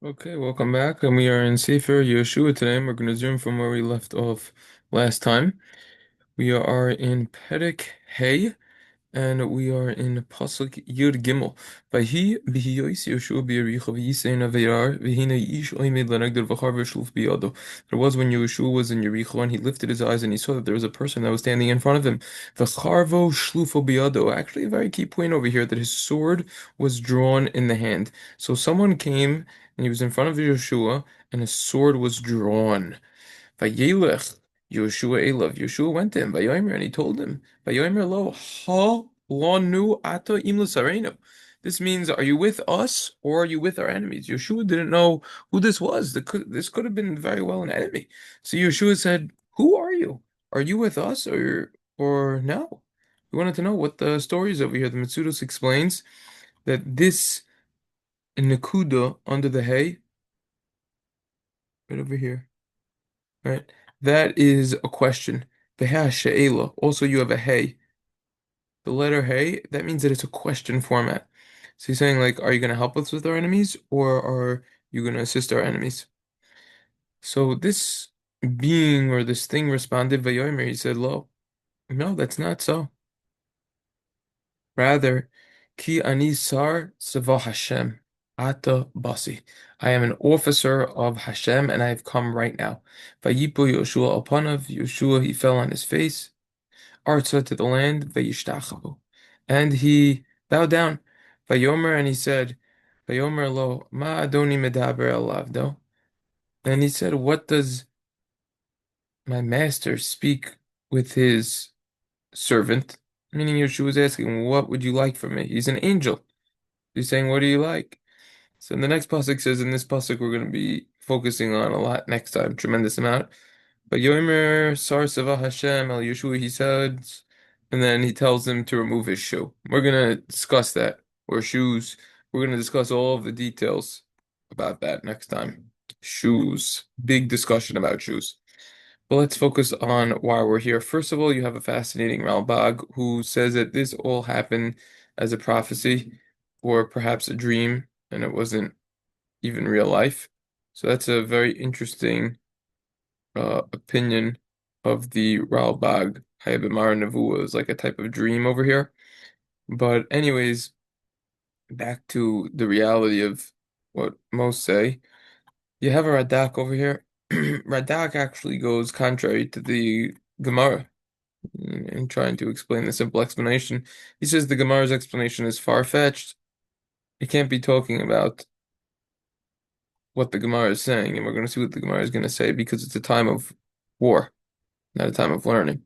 Okay, welcome back. And we are in Sefer Yehoshua today, and we're going to zoom from where we left off last time. We are in Perek Hey, and we are in Pasuk Yud Gimel. Vayhi b'hiyois Yehoshua b'Yericho v'yisein averar v'hina ish oimed l'negder v'char v'shluf biyado. There was when Yehoshua was in Yericho, and he lifted his eyes and he saw that there was a person that was standing in front of him. V'charvo shlufo biyado. Actually, a very key point over here that his sword was drawn in the hand. So someone came and he was in front of Yehoshua, and a sword was drawn. Vayelech Yehoshua Elav. Yehoshua went to him, Vayomer, and he told him, Vayomer lo ha lanu ata im l'sareinu. This means, are you with us or are you with our enemies? Yehoshua didn't know who this was. This could have been very well an enemy. So Yehoshua said, who are you? Are you with us or no? We wanted to know what the story is over here. The Metzudos explains that this Nakuda under the hay, right over here. Right? That is a question. The she'ela. Also, you have a hey. The letter hey, that means that it's a question format. So he's saying, like, are you going to help us with our enemies or are you going to assist our enemies? So this being or this thing responded, Vayomer, he said, Lo, no, that's not so. Rather, Ki ani sar seva Hashem, ata basi. I am an officer of Hashem and I have come right now. Vayipu Yehoshua upanav, Yehoshua, he fell on his face. Arza to the land, Vayishtachavu. And he bowed down. Vayomer, and he said, Vayomer lo, ma adoni medaber el lavdo. And he said, what does my master speak with his servant? Meaning Yeshua was asking, what would you like from me? He's an angel. He's saying, what do you like? So in the next pasuk says, in this pasuk we're going to be focusing on a lot next time, tremendous amount. But Yomer Sar Seva Hashem El Yeshua, he says, and then he tells him to remove his shoe. We're gonna discuss that, or shoes. We're gonna discuss all of the details about that next time. Shoes. Big discussion about shoes. But let's focus on why we're here. First of all, you have a fascinating Ralbag who says that this all happened as a prophecy or perhaps a dream, and it wasn't even real life. So that's a very interesting opinion of the Ralbag. Hayabimara Nevuah is like a type of dream over here. But anyways, back to the reality of what most say. You have a Radak over here. Radak actually goes contrary to the Gemara in trying to explain the simple explanation. He says the Gemara's explanation is far-fetched. It can't be talking about what the Gemara is saying, and we're going to see what the Gemara is going to say because it's a time of war, not a time of learning.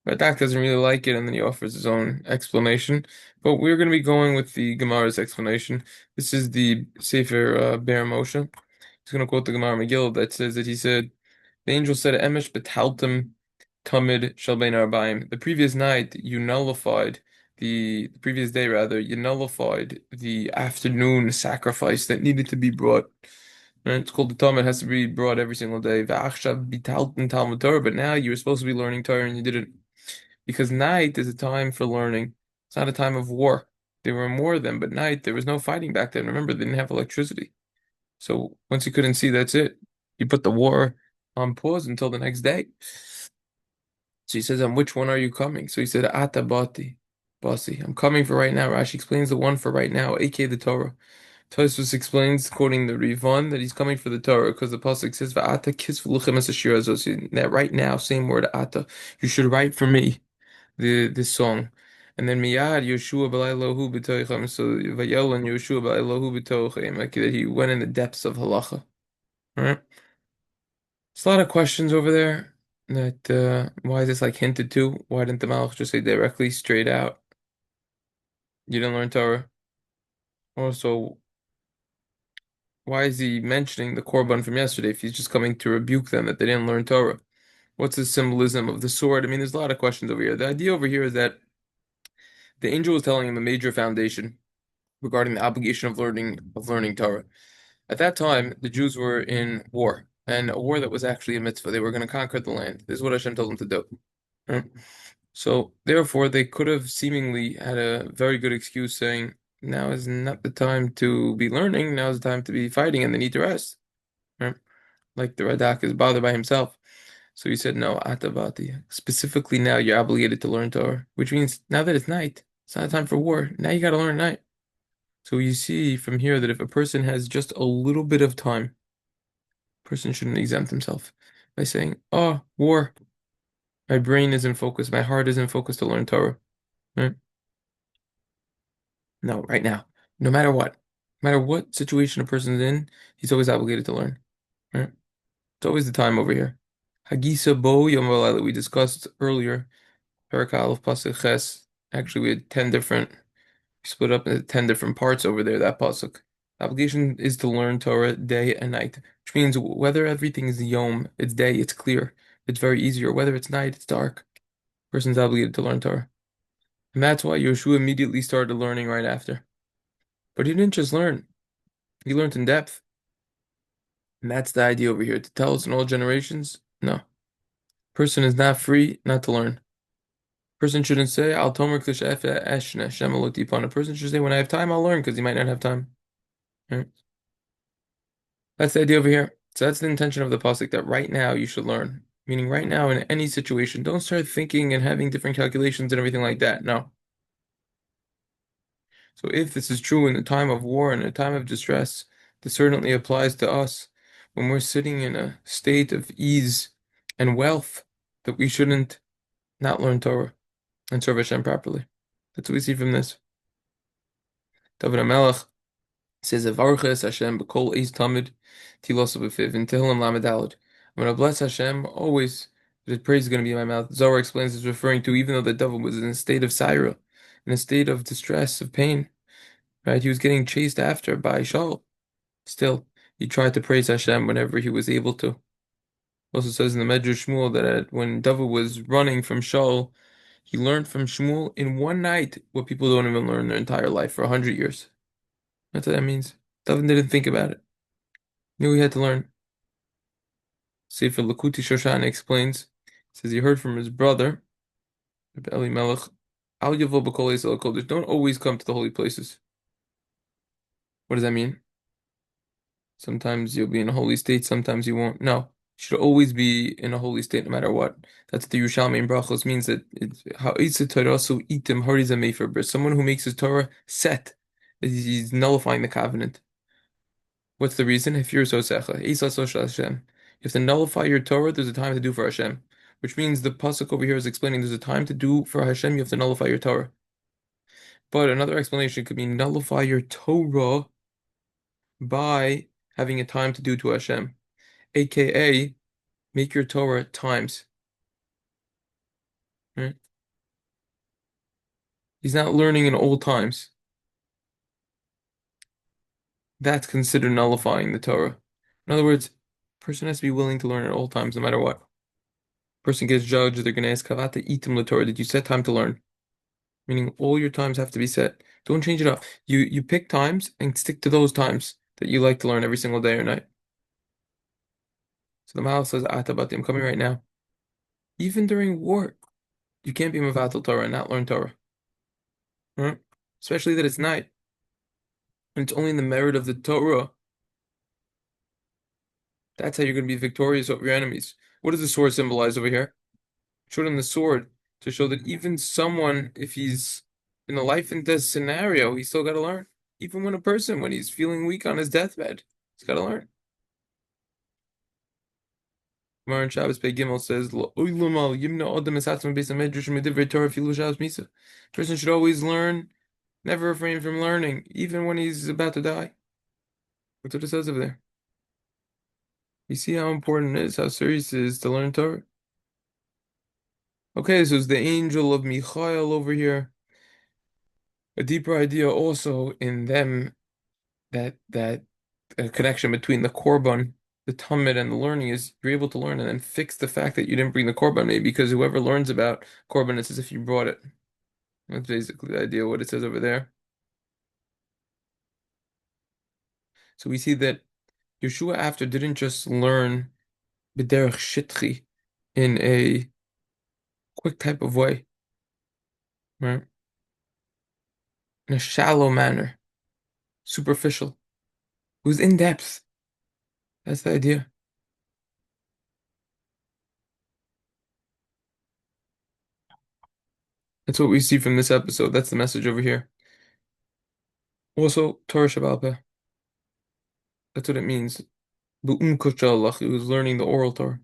Radak doesn't really like it, and then he offers his own explanation. But we're going to be going with the Gemara's explanation. This is the Sefer Ber Moshe. He's going to quote the Gemara Megillah that says that he said, the angel said, Emesh betaltem tamid shel bein arbaim. The previous night, you nullified, the previous day rather, you nullified the afternoon sacrifice that needed to be brought. And it's called the Talmud. It has to be brought every single day. V'achshav bitaltem Talmud Torah. But now you were supposed to be learning Torah and you didn't. Because night is a time for learning. It's not a time of war. There were more of them, but night, there was no fighting back then. Remember, they didn't have electricity. So once you couldn't see, that's it. You put the war on pause until the next day. So he says, on which one are you coming? So he said, Ata Bati, Basi. I'm coming for right now. Rashi explains the one for right now, aka the Torah. Tosfos explains, quoting the Rivan, that he's coming for the Torah because the pasuk says, "Va'ata kisv'luchem es ashir azos." That right now, same word, Ata. You should write for me this song. And then Miyad Yehoshua b'laylohu b'toichem. So Vayel and Yehoshua b'laylohu b'toichem. Like that he went in the depths of halacha. All right. There's a lot of questions over there. That why is this like hinted to? Why didn't the Malach just say directly, straight out? You didn't learn Torah. Also, why is he mentioning the Korban from yesterday if he's just coming to rebuke them that they didn't learn Torah? What's the symbolism of the sword? I mean, there's a lot of questions over here. The idea over here is that the angel was telling him a major foundation regarding the obligation of learning Torah. At that time, the Jews were in war, and a war that was actually a mitzvah. They were going to conquer the land. This is what Hashem told them to do. Right? So therefore, they could have seemingly had a very good excuse saying, now is not the time to be learning. Now is the time to be fighting, and they need to rest. Right? Like the Radak is bothered by himself. So he said, no, atabati. Specifically now you're obligated to learn Torah, which means now that it's night, it's not time for war. Now you got to learn at night. So you see from here that if a person has just a little bit of time, a person shouldn't exempt himself by saying, oh, war. My brain isn't focused. My heart isn't focused to learn Torah. Right? No, right now. No matter what situation a person's in, he's always obligated to learn. Right? It's always the time over here. Hagisa bo yom v'layla, we discussed earlier. Parak Aleph Pasuk Ches. Actually, we had 10 different, split up into 10 different parts over there, that Pasuk. The obligation is to learn Torah day and night, which means whether everything is Yom, it's day, it's clear, it's very easy, or whether it's night, it's dark. Person's obligated to learn Torah. And that's why Yehoshua immediately started learning right after. But he didn't just learn, he learned in depth. And that's the idea over here, to tell us in all generations, no. Person is not free not to learn. Person shouldn't say, I'll tomer k'shef eshne Shem eloti upon. A person should say, when I have time, I'll learn, because he might not have time. Right? That's the idea over here. So that's the intention of the pasuk, that right now you should learn. Meaning right now in any situation, don't start thinking and having different calculations and everything like that. No. So if this is true in the time of war and a time of distress, this certainly applies to us when we're sitting in a state of ease and wealth, that we shouldn't not learn Torah and serve Hashem properly. That's what we see from this. David HaMelech says, "Avarches Hashem b'kol eis tamid tilos b'fiv in Tehillim Lamed Daled." I'm going to bless Hashem always. His praise is going to be in my mouth. Zohar explains it's referring to even though the devil was in a state of Saira, in a state of distress, of pain, right? He was getting chased after by Shaul. Still, he tried to praise Hashem whenever he was able to. Also says in the Medrash Shmuel that when David was running from Shaul, he learned from Shmuel in one night what people don't even learn their entire life for 100 years. That's what that means. David didn't think about it. He knew he had to learn. Sefer Lakuti Shoshana explains, says he heard from his brother, Rabbi Eli Melech, Al Yavo B'Kol Yisrael Kodesh, don't always come to the holy places. What does that mean? Sometimes you'll be in a holy state, sometimes you won't. No, you should always be in a holy state no matter what. That's the Yerushalmi in Brachos means that someone who makes his Torah set, he's nullifying the covenant. What's the reason? If you're Hashem. You have to nullify your Torah, there's a time to do for Hashem. Which means the pasuk over here is explaining there's a time to do for Hashem, you have to nullify your Torah. But another explanation could be nullify your Torah by having a time to do to Hashem. AKA, make your Torah times. Right? He's not learning in old times. That's considered nullifying the Torah. In other words, person has to be willing to learn at all times, no matter what. Person gets judged, they're going to ask, Kavata itim l'Torah, did you set time to learn? Meaning all your times have to be set. Don't change it up. You pick times and stick to those times that you like to learn every single day or night. So the Malach says, Atabati, I'm coming right now. Even during war, you can't be Mavatal Torah and not learn Torah. Right? Especially that it's night. And it's only in the merit of the Torah. That's how you're going to be victorious over your enemies. What does the sword symbolize over here? Showed on the sword to show that even someone, if he's in a life and death scenario, he's still got to learn. Even when a person, when he's feeling weak on his deathbed, he's got to learn. Gemara in Shabbos Pei Gimel says, "Lo olam al yimna adam es hatzma beis hamedrash u'medivrei Torah afilu Shabbos misa." Person should always learn, never refrain from learning, even when he's about to die. That's what it says over there. You see how important it is, how serious it is to learn Torah. Okay, so it's the angel of Michael over here. A deeper idea also in them, that connection between the korban, the Talmud, and the learning is you're able to learn and then fix the fact that you didn't bring the korban, maybe because whoever learns about korban, it's as if you brought it. That's basically the idea of what it says over there. So we see that Yeshua after didn't just learn b'derech shitchi in a quick type of way, right? in a shallow manner, superficial. It was in depth. That's the idea. That's what we see from this episode. That's the message over here. Also, Torah Shebaal Peh. That's what it means. Bu'um Koshalach. He was learning the oral Torah.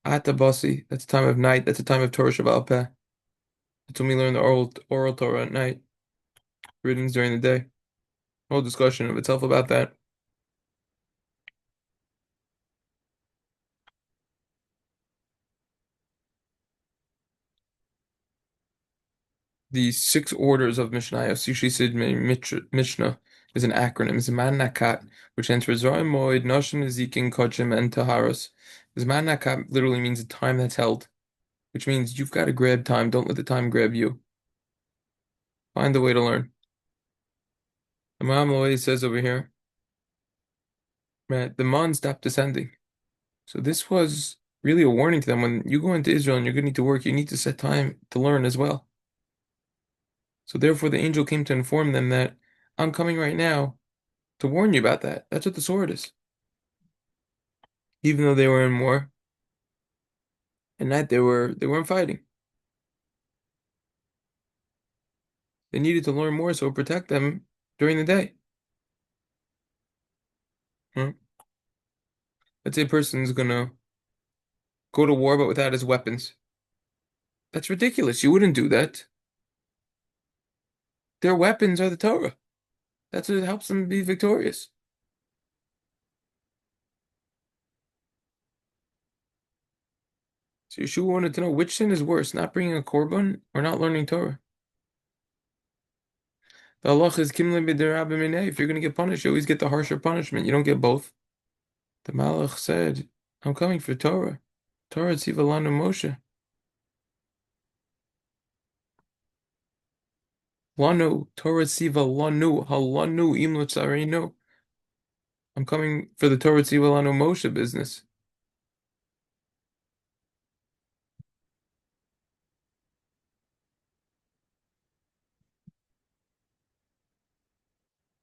Ata Basi. That's a time of night. That's a time of Torah Shebaal Peh. That's when we learn the oral Torah at night. Readings during the day. Whole discussion of itself about that. The six orders of Mishnayos, Sishisid Mishnah, is an acronym. Zman Nakat, which stands for Zorim Moed, Noshim Nezikin, Kodshim, and Taharos. Zman Nakat literally means a time that's held, which means you've got to grab time. Don't let the time grab you. Find the way to learn. Imam Loay says over here, right, the mon stopped descending. So this was really a warning to them. When you go into Israel and you're going to need to work, you need to set time to learn as well. So therefore, the angel came to inform them that I'm coming right now to warn you about that. That's what the sword is. Even though they were in war, and night they weren't fighting. They needed to learn more so it would protect them during the day. Hmm. Let's say a person's gonna go to war but without his weapons. That's ridiculous. You wouldn't do that. Their weapons are the Torah. That's what helps them be victorious. So Yeshua wanted to know which sin is worse, not bringing a korban or not learning Torah. The halach is kimle b'derabah mineh. If you're going to get punished, you always get the harsher punishment. You don't get both. The Malach said, I'm coming for Torah. Torah tziva lanu Moshe. Lanu, Torah tziva lanu, halanu im l'tzarenu. I'm coming for the Torah tziva lanu Moshe business.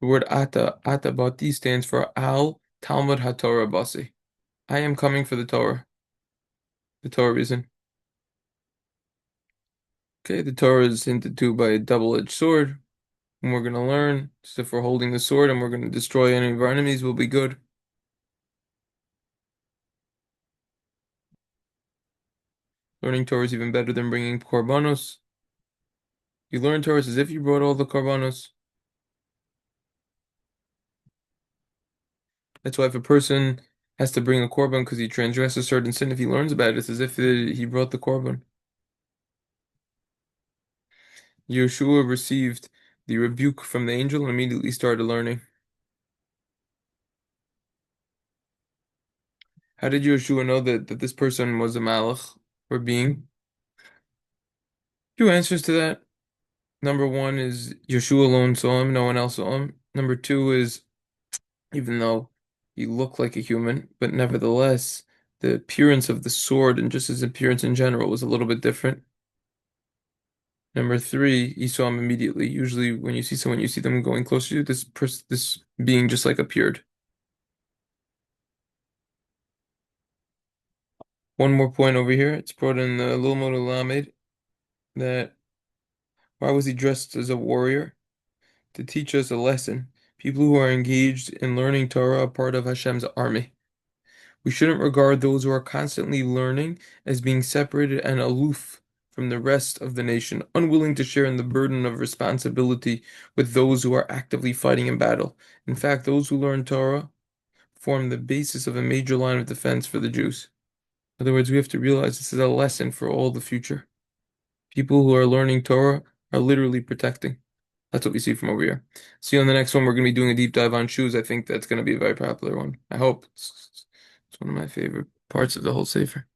The word ata bati stands for al Talmud HaTorah basi. I am coming for the Torah reason. Okay, the Torah is hinted to by a double-edged sword. And we're going to learn, so if we're holding the sword and we're going to destroy any of our enemies, we'll be good. Learning Torah is even better than bringing korbanos. You learn Torah as if you brought all the korbanos. That's why if a person has to bring a korban because he transgressed a certain sin, if he learns about it, it's as if he brought the korban. Yehoshua received the rebuke from the angel and immediately started learning. How did Yehoshua know that this person was a malach or being? Two answers to that. Number one is Yehoshua alone saw him, no one else saw him. Number two is even though he looked like a human, but nevertheless, the appearance of the sword and just his appearance in general was a little bit different. Number three, he saw him immediately. Usually, when you see someone, you see them going closer to you. This being just like appeared. One more point over here. It's brought in the Lilmod Lamed that why was he dressed as a warrior? To teach us a lesson. People who are engaged in learning Torah are part of Hashem's army. We shouldn't regard those who are constantly learning as being separated and aloof from the rest of the nation, unwilling to share in the burden of responsibility with those who are actively fighting in battle. In fact, those who learn Torah form the basis of a major line of defense for the Jews. In other words, we have to realize this is a lesson for all the future. People who are learning Torah are literally protecting. That's what we see from over here. See you on the next one. We're going to be doing a deep dive on shoes. I think that's going to be a very popular one. I hope. It's one of my favorite parts of the whole Sefer.